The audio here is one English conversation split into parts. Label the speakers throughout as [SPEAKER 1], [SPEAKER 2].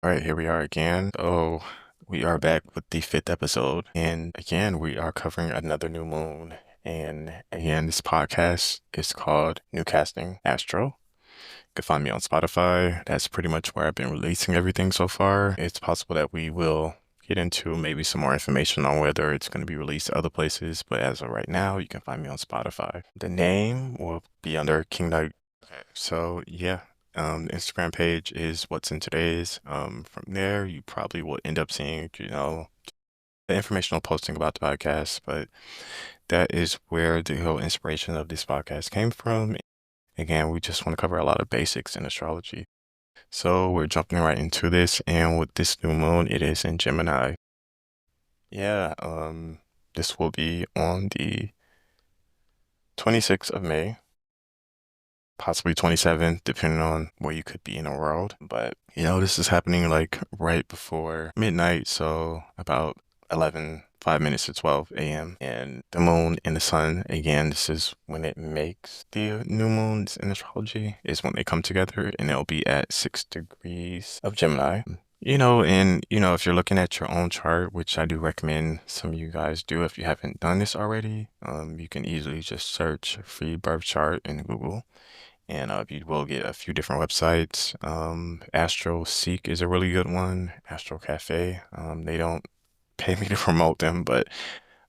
[SPEAKER 1] right, here we are again. Oh, we are back with the fifth episode, and again, we are covering another new moon. And again, this podcast is called New Casting Astro. You can find me on Spotify. That's pretty much where I've been releasing everything so far. It's possible that we will get into maybe some more information on whether it's going to be released other places, but as of right now, you can find me on Spotify. The name will be under King Knight. So yeah, the Instagram page is what's in today's. From there, you probably will end up seeing, the informational posting about the podcast, but that is where the whole inspiration of this podcast came from. Again, we just want to cover a lot of basics in astrology. So we're jumping right into this, and with this new moon, it is in Gemini. Yeah, this will be on the 26th of May, possibly 27th, depending on where you could be in the world. But, this is happening like right before midnight, so about 11, 5 minutes to 12 a.m. And the moon and the sun, again, this is when it makes the new moons in astrology, is when they come together, and it'll be at 6 degrees of Gemini. If you're looking at your own chart, which I do recommend some of you guys do if you haven't done this already, you can easily just search free birth chart in Google. And you will get a few different websites. Astro Seek is a really good one. Astro Cafe. They don't pay me to promote them, but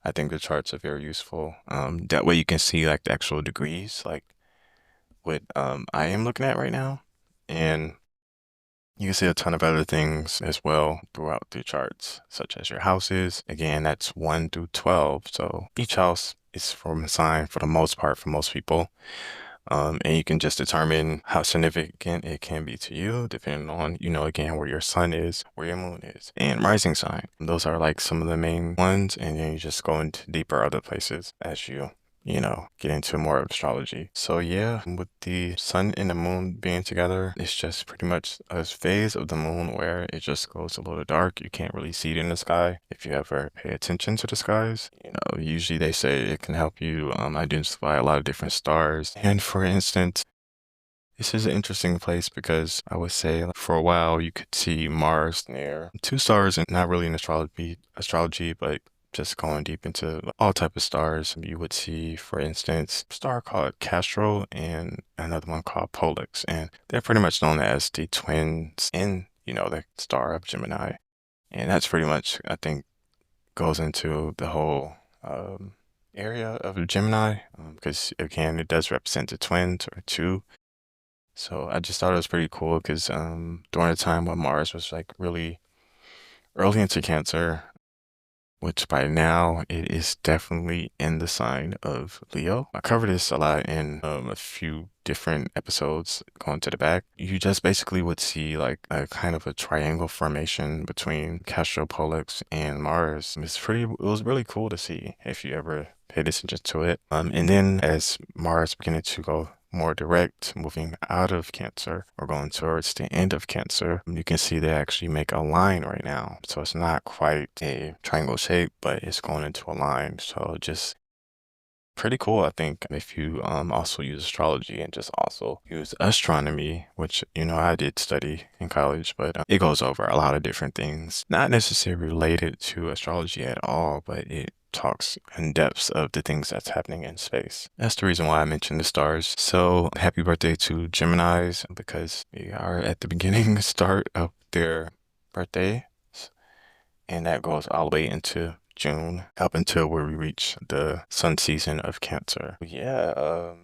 [SPEAKER 1] I think the charts are very useful. That way you can see like the actual degrees, like what I am looking at right now. And you can see a ton of other things as well throughout the charts, such as your houses. Again, that's 1 through 12. So each house is from a sign for the most part for most people. And you can just determine how significant it can be to you, depending on, again, where your sun is, where your moon is, and rising sign. Those are like some of the main ones, and then you just go into deeper other places as you get into more of astrology. So yeah, with the sun and the moon being together, it's just pretty much a phase of the moon where it just goes a little dark. You can't really see it in the sky. If you ever pay attention to the skies, usually they say it can help you identify a lot of different stars. And for instance, this is an interesting place because I would say like, for a while you could see Mars near two stars, and not really in astrology, but just going deep into all type of stars. You would see, for instance, a star called Castro and another one called Pollux, and they're pretty much known as the twins in, the star of Gemini. And that's pretty much, I think, goes into the whole area of Gemini, because again, it does represent the twins or two. So I just thought it was pretty cool because during the time when Mars was like really early into Cancer, which by now it is definitely in the sign of Leo. I covered this a lot in a few different episodes going to the back. You just basically would see like a kind of a triangle formation between Castro Pollux and Mars. It was really cool to see if you ever paid attention to it. And then as Mars beginning to go more direct, moving out of Cancer or going towards the end of Cancer, you can see they actually make a line right now. So it's not quite a triangle shape, but it's going into a line. So just pretty cool, I think, if you also use astrology and just also use astronomy, which, I did study in college, but it goes over a lot of different things, not necessarily related to astrology at all, but it talks in depths of the things that's happening in space. That's the reason why I mentioned the stars. So happy birthday to Geminis, because we are at the beginning start of their birthday, and that goes all the way into June up until where we reach the sun season of Cancer. Yeah,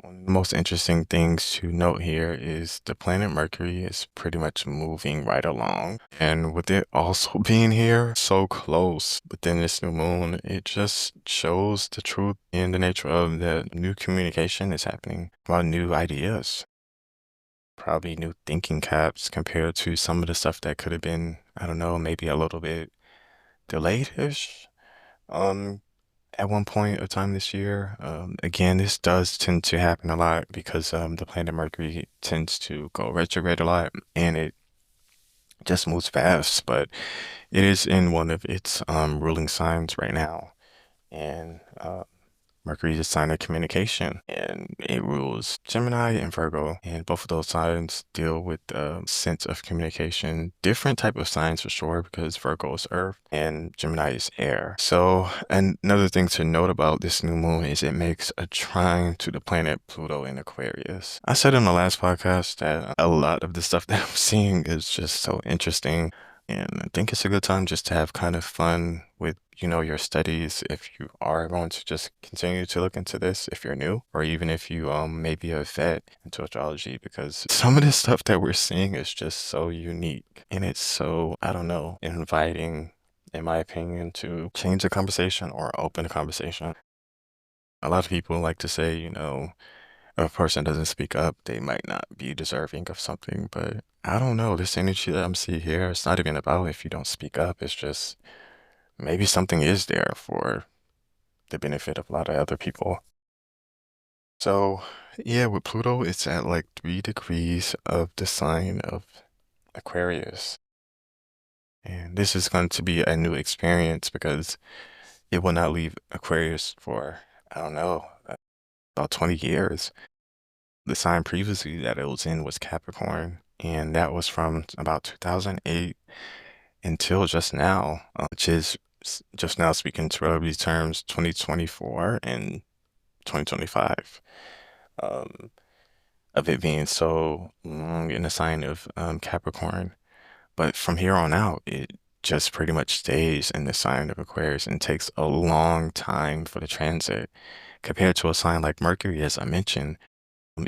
[SPEAKER 1] one of the most interesting things to note here is the planet Mercury is pretty much moving right along. And with it also being here so close within this new moon, it just shows the truth and the nature of the new communication is happening about new ideas. Probably new thinking caps compared to some of the stuff that could have been, I don't know, maybe a little bit delayed-ish. At one point of time this year. Again, this does tend to happen a lot because the planet Mercury tends to go retrograde a lot, and it just moves fast, but it is in one of its ruling signs right now. And Mercury is a sign of communication, and it rules Gemini and Virgo. And both of those signs deal with the sense of communication. Different type of signs for sure, because Virgo is Earth and Gemini is air. So another thing to note about this new moon is it makes a trine to the planet Pluto in Aquarius. I said in the last podcast that a lot of the stuff that I'm seeing is just so interesting. And I think it's a good time just to have kind of fun with, your studies if you are going to just continue to look into this if you're new, or even if you maybe a vet into astrology, because some of the stuff that we're seeing is just so unique and it's so, I don't know, inviting, in my opinion, to change the conversation or open the conversation. A lot of people like to say, if a person doesn't speak up, they might not be deserving of something. But I don't know. This energy that I'm seeing here, it's not even about if you don't speak up. It's just maybe something is there for the benefit of a lot of other people. So, yeah, with Pluto, it's at like 3 degrees of the sign of Aquarius. And this is going to be a new experience because it will not leave Aquarius for, I don't know, about 20 years. The sign previously that it was in was Capricorn, and that was from about 2008 until just now, which is just now speaking to relatively terms 2024 and 2025, um, of it being so long in the sign of Capricorn. But from here on out, it just pretty much stays in the sign of Aquarius and takes a long time for the transit compared to a sign like Mercury, as I mentioned.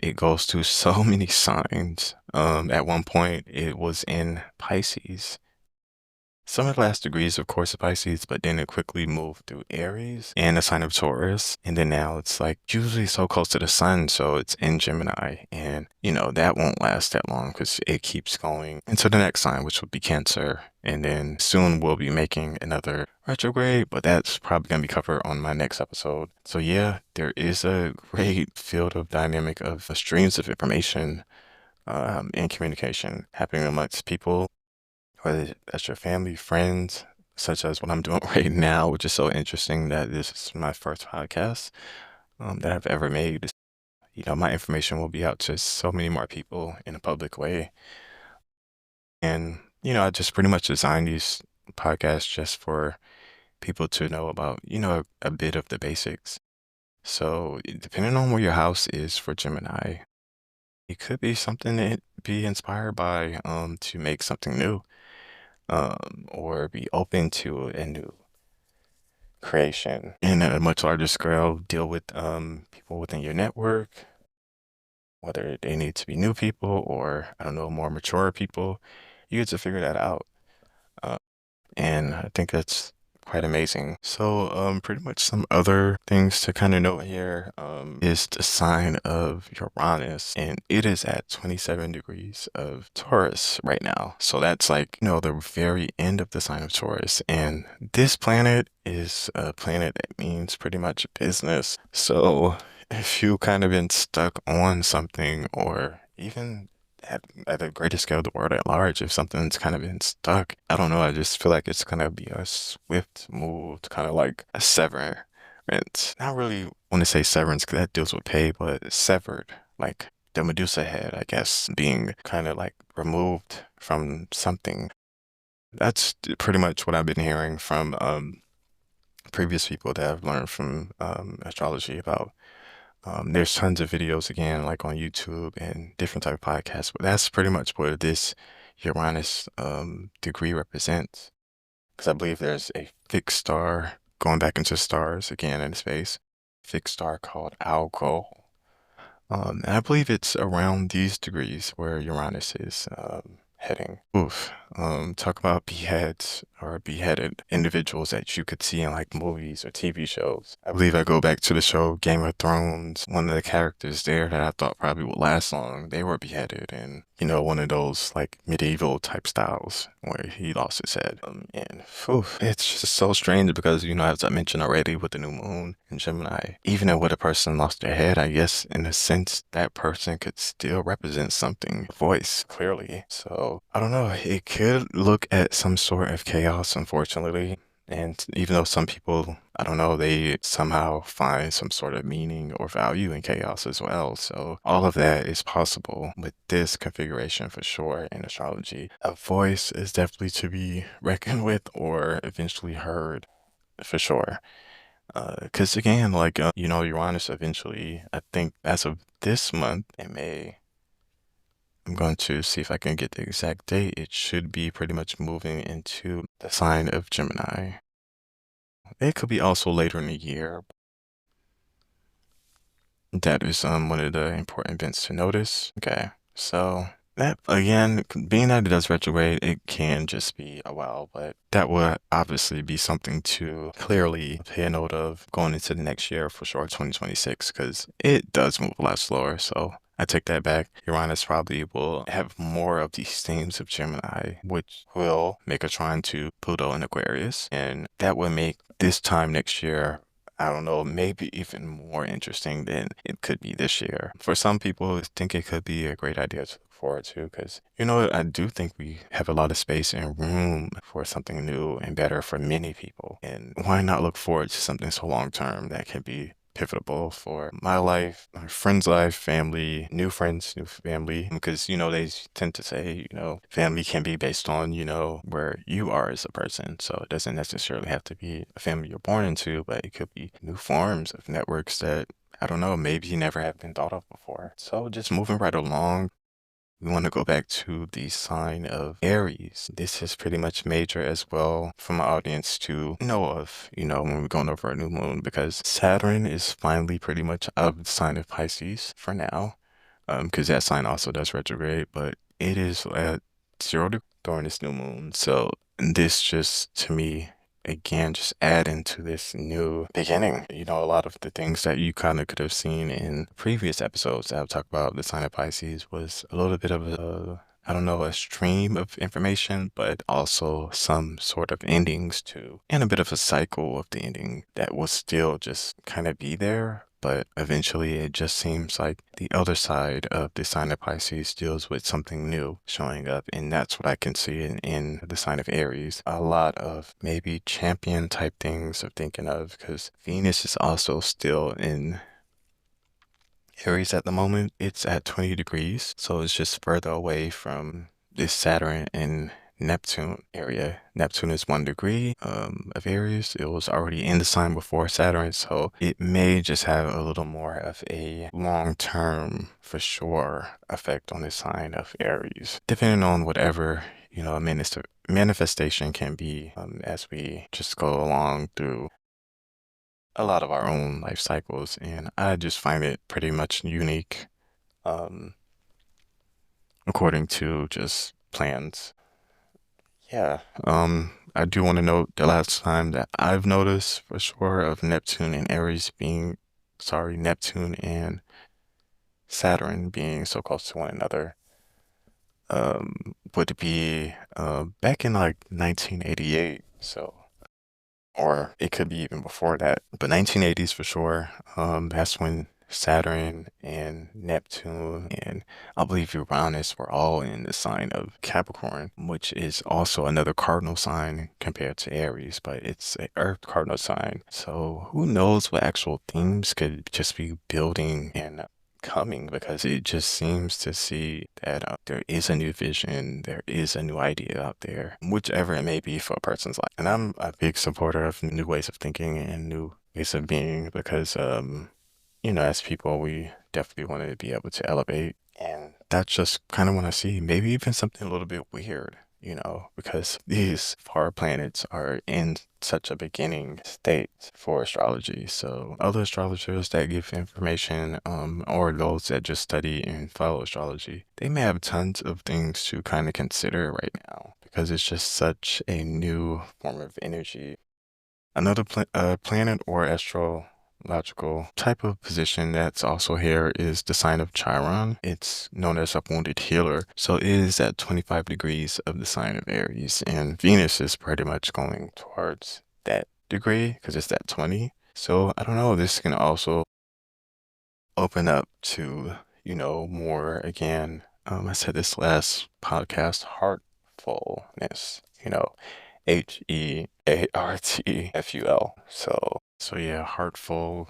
[SPEAKER 1] It goes through so many signs. At one point, it was in Pisces. Some of the last degrees, of course, of Pisces, but then it quickly moved through Aries and the sign of Taurus. And then now it's like usually so close to the sun, so it's in Gemini. And, that won't last that long because it keeps going into the next sign, which will be Cancer. And then soon we'll be making another retrograde, but that's probably going to be covered on my next episode. So yeah, there is a great field of dynamic of streams of information and communication happening amongst people, whether that's your family, friends, such as what I'm doing right now, which is so interesting that this is my first podcast that I've ever made. My information will be out to so many more people in a public way. And, I just pretty much designed these podcasts just for people to know about, a bit of the basics. So depending on where your house is for Gemini, it could be something that be inspired by to make something new, or be open to a new creation in a much larger scale, deal with people within your network, whether they need to be new people or, I don't know, more mature people. You get to figure that out. Uh, and I think that's quite amazing. So, pretty much some other things to kind of note here, is the sign of Uranus, and it is at 27 degrees of Taurus right now. So that's like, the very end of the sign of Taurus. And this planet is a planet that means pretty much business. So if you kind of been stuck on something, or even at a greater scale, the world at large, if something's kind of been stuck, I don't know, I just feel like it's gonna be a swift move to kind of like a severance. Not really want to say severance because that deals with pay, but severed, like the Medusa head, I guess, being kind of like removed from something. That's pretty much what I've been hearing from previous people that I've learned from astrology about. There's tons of videos again, like on YouTube and different type of podcasts, but that's pretty much what this Uranus degree represents. Because I believe there's a fixed star going back into stars again in space, fixed star called Algol. And I believe it's around these degrees where Uranus is heading. Oof. Talk about beheads or beheaded individuals that you could see in like movies or TV shows. I believe I go back to the show Game of Thrones. One of the characters there that I thought probably would last long, they were beheaded in, one of those like medieval type styles where he lost his head. And oof, it's just so strange because, as I mentioned already with the new moon in Gemini, even if a person lost their head, I guess in a sense that person could still represent something, voice clearly. So I don't know, it could look at some sort of chaos, unfortunately. And even though some people, I don't know, they somehow find some sort of meaning or value in chaos as well. So all of that is possible with this configuration for sure in astrology. A voice is definitely to be reckoned with or eventually heard for sure. Because again, like, Uranus eventually, I think as of this month in May, I'm going to see if I can get the exact date. It should be pretty much moving into the sign of Gemini. It could be also later in the year. That is one of the important events to notice. Okay, so that again, being that it does retrograde, it can just be a while, but that would obviously be something to clearly pay a note of going into the next year for sure, 2026, because it does move a lot slower. So I take that back. Uranus probably will have more of these themes of Gemini, which will make a trine to Pluto and Aquarius, and that would make this time next year, I don't know, maybe even more interesting than it could be this year. For some people, I think it could be a great idea to look forward to because, I do think we have a lot of space and room for something new and better for many people. And why not look forward to something so long term that can be pivotal for my life, my friends' life, family, new friends, new family. Because, they tend to say, family can be based on, where you are as a person. So it doesn't necessarily have to be a family you're born into, but it could be new forms of networks that, I don't know, maybe you never have been thought of before. So just moving right along, we want to go back to the sign of Aries. This is pretty much major as well for my audience to know of, when we're going over a new moon, because Saturn is finally pretty much out of the sign of Pisces for now, because that sign also does retrograde, but it is at 0 during this new moon. So this just, to me, again, just add into this new beginning. A lot of the things that you kind of could have seen in previous episodes that I've talked about the sign of Pisces was a little bit of I don't know, a stream of information, but also some sort of endings too, and a bit of a cycle of the ending that will still just kind of be there. But eventually, it just seems like the other side of the sign of Pisces deals with something new showing up. And that's what I can see in the sign of Aries. A lot of maybe champion type things of thinking of, because Venus is also still in Aries at the moment. It's at 20 degrees, so it's just further away from this Saturn and Neptune area. Neptune is 1 degree of Aries. It was already in the sign before Saturn, so it may just have a little more of a long-term, for sure, effect on the sign of Aries, depending on whatever, a manifestation can be as we just go along through a lot of our own life cycles, and I just find it pretty much unique, um, according to just plans. Yeah, I do want to note the last time that I've noticed for sure of Neptune and Aries being, sorry, Neptune and Saturn being so close to one another, would be back in like 1988. So, or it could be even before that, but 1980s for sure. That's when Saturn and Neptune and I believe Uranus were all in the sign of Capricorn, which is also another cardinal sign compared to Aries, but it's a Earth cardinal sign. So who knows what actual themes could just be building and coming, because it just seems to see that there is a new vision, there is a new idea out there, whichever it may be for a person's life. And I'm a big supporter of new ways of thinking and new ways of being because, as people, we definitely want to be able to elevate. And that's just kind of what I see. Maybe even something a little bit weird, because these far planets are in such a beginning state for astrology. So other astrologers that give information, or those that just study and follow astrology, they may have tons of things to kind of consider right now because it's just such a new form of energy. Another planet or astrological type of position that's also here is the sign of Chiron. It's known as a wounded healer. So it is at 25 degrees of the sign of Aries. And Venus is pretty much going towards that degree because it's at 20. So I don't know, this can also open up to, more again. I said this last podcast, heartfulness, HeartFul. So So yeah, Heartful,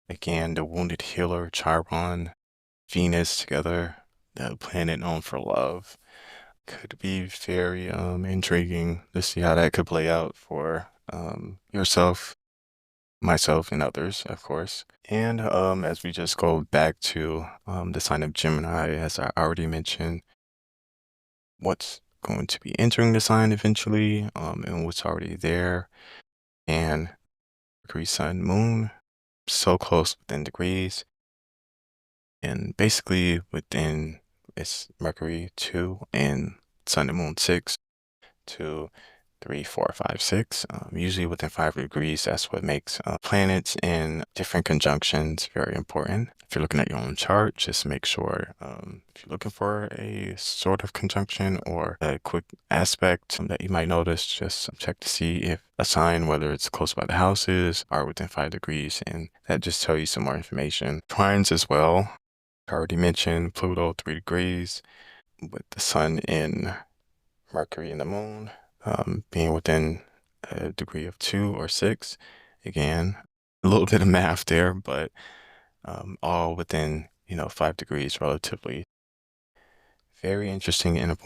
[SPEAKER 1] again, the wounded healer, Chiron, Venus together, the planet known for love. Could be very intriguing to see how that could play out for yourself, myself, and others, of course. And as we just go back to the sign of Gemini, as I already mentioned, what's going to be entering the sign eventually, and what's already there, and Mercury, Sun, Moon, so close within degrees, and basically within it's Mercury 2 and Sun and Moon 6 to 3, 4, 5, 6. Usually within 5 degrees, that's what makes planets in different conjunctions very important. If you're looking at your own chart, just make sure if you're looking for a sort of conjunction or a quick aspect that you might notice, just check to see if a sign, whether it's close by the houses, are within 5 degrees, and that just tell you some more information. Trines as well. I already mentioned Pluto 3 degrees with the sun in Mercury and the moon being within a degree of 2 or 6. Again, a little bit of math there, but all within, 5 degrees relatively. Very interesting and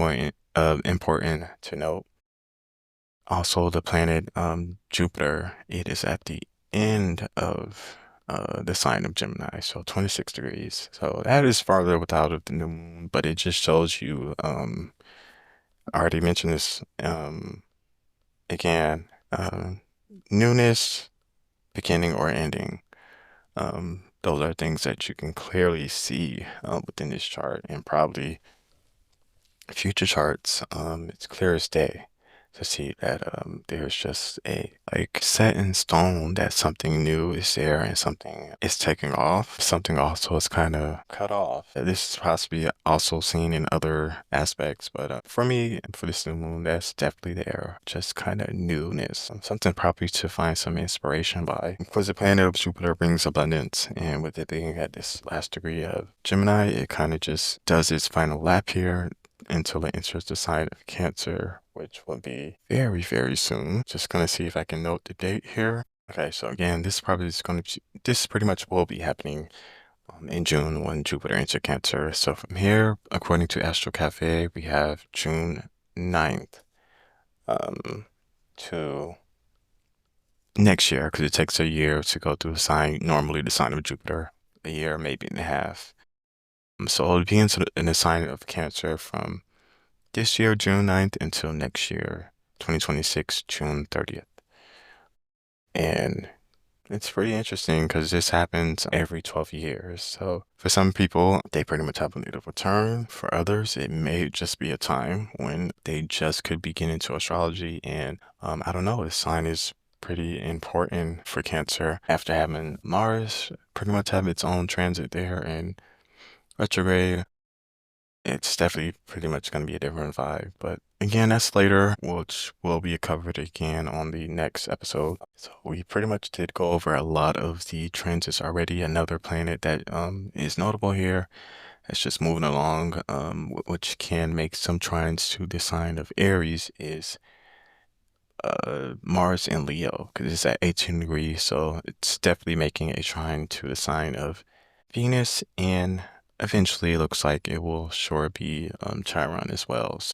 [SPEAKER 1] important to note. Also, the planet Jupiter, it is at the end of the sign of Gemini, so 26 degrees. So that is farther without of the new moon, but it just shows you, I already mentioned this again, newness, beginning or ending. Those are things that you can clearly see within this chart and probably future charts. It's clear as day to see that there's just a like set in stone that something new is there and something is taking off. Something also is kind of cut off. This is possibly also seen in other aspects, but for me, for this new moon, that's definitely there. Just kind of newness. Something probably to find some inspiration by. Because the planet of Jupiter brings abundance, and with it being at this last degree of Gemini, it kind of just does its final lap here until it enters the sign of Cancer, which will be very, very soon. Just gonna see if I can note the date here. Okay, so again, this pretty much will be happening in June when Jupiter enters Cancer. So from here, according to Astro Cafe, we have June 9th to next year, because it takes a year to go through the sign, normally the sign of Jupiter, a year, maybe and a half. So it'll be in the sign of Cancer from this year, June 9th, until next year, 2026, June 30th. And it's pretty interesting because this happens every 12 years. So for some people, they pretty much have a natal return. For others, it may just be a time when they just could be getting into astrology. And I don't know, this sign is pretty important for Cancer after having Mars pretty much have its own transit there and retrograde. It's definitely pretty much going to be a different vibe. But again, that's later, which will be covered again on the next episode. So we pretty much did go over a lot of the transits already. Another planet that is notable here, it's just moving along, which can make some trines to the sign of Aries, is Mars in Leo, because it's at 18 degrees. So it's definitely making a trine to the sign of Venus, and eventually it looks like it will sure be Chiron as well. So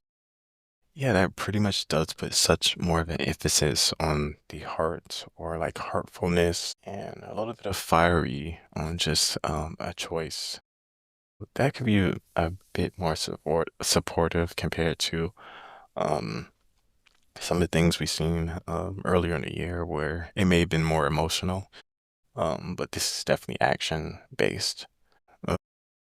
[SPEAKER 1] yeah, that pretty much does put such more of an emphasis on the heart, or like heartfulness, and a little bit of fiery on just a choice. That could be a bit more supportive compared to um some of the things we've seen earlier in the year where it may have been more emotional. But this is definitely action based. Uh,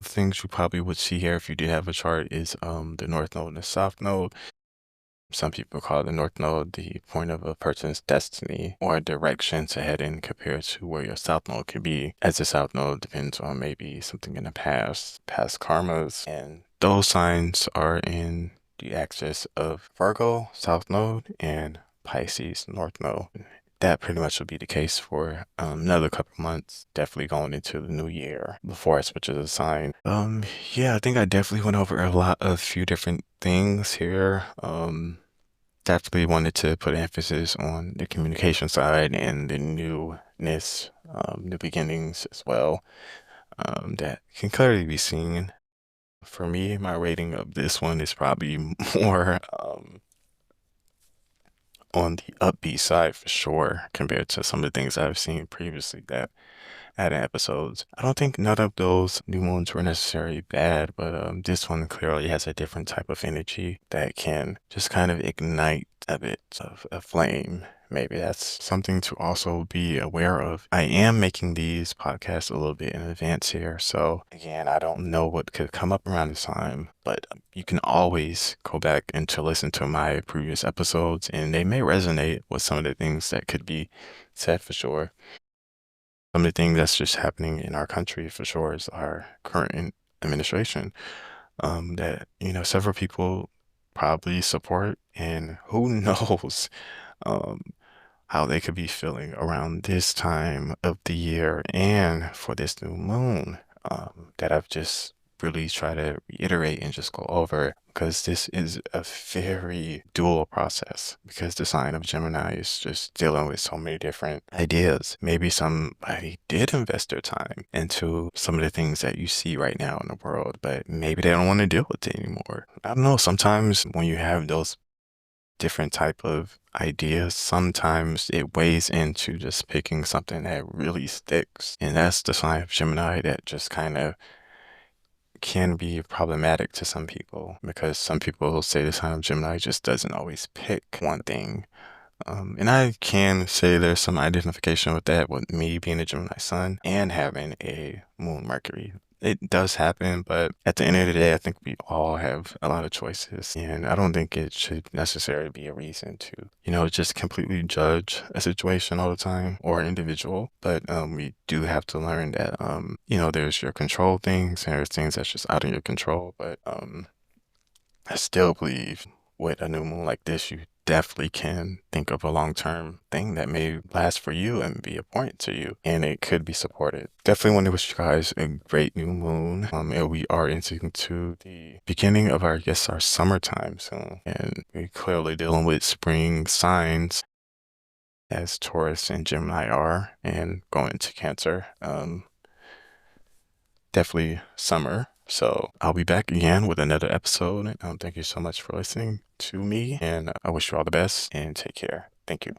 [SPEAKER 1] things you probably would see here if you did have a chart is the North Node and the South Node. Some people call the North Node the point of a person's destiny or direction to head in compared to where your South Node could be, as the South Node depends on maybe something in the past karmas, and those signs are in the axis of Virgo, South Node, and Pisces, North Node. That pretty much will be the case for another couple months, definitely going into the new year before I switch to the sign. Yeah, I think I definitely went over a few different things here. definitely wanted to put emphasis on the communication side and the newness, new beginnings as well, that can clearly be seen. For me, my rating of this one is probably more on the upbeat side for sure, compared to some of the things I've seen previously that had episodes. I don't think none of those new moons were necessarily bad, but this one clearly has a different type of energy that can just kind of ignite a bit of a flame. Maybe that's something to also be aware of. I am making these podcasts a little bit in advance here, so again, I don't know what could come up around this time, but you can always go back and to listen to my previous episodes, and they may resonate with some of the things that could be said for sure. Some of the things that's just happening in our country for sure is our current administration, that, several people probably support, and who knows, um, how they could be feeling around this time of the year and for this new moon, that I've just really try to reiterate and just go over, because this is a very dual process, because the sign of Gemini is just dealing with so many different ideas. Maybe somebody did invest their time into some of the things that you see right now in the world, but maybe they don't want to deal with it anymore. I don't know. Sometimes when you have those different type of ideas, sometimes it weighs into just picking something that really sticks. And that's the sign of Gemini that just kind of can be problematic to some people, because some people will say the sign of Gemini just doesn't always pick one thing. And I can say there's some identification with that, with me being a Gemini sun and having a moon Mercury. It does happen, but at the end of the day, I think we all have a lot of choices. And I don't think it should necessarily be a reason to, just completely judge a situation all the time or an individual. But we do have to learn that, there's your control things and there's things that's just out of your control. But I still believe with a new moon like this, you definitely can think of a long-term thing that may last for you and be important to you, and it could be supported. Definitely want to wish you guys a great new moon. And we are into the beginning of our, I guess, our summertime soon, and we're clearly dealing with spring signs as Taurus and Gemini are, and going to Cancer. Definitely summer. So I'll be back again with another episode. Thank you so much for listening to me, and I wish you all the best and take care. Thank you.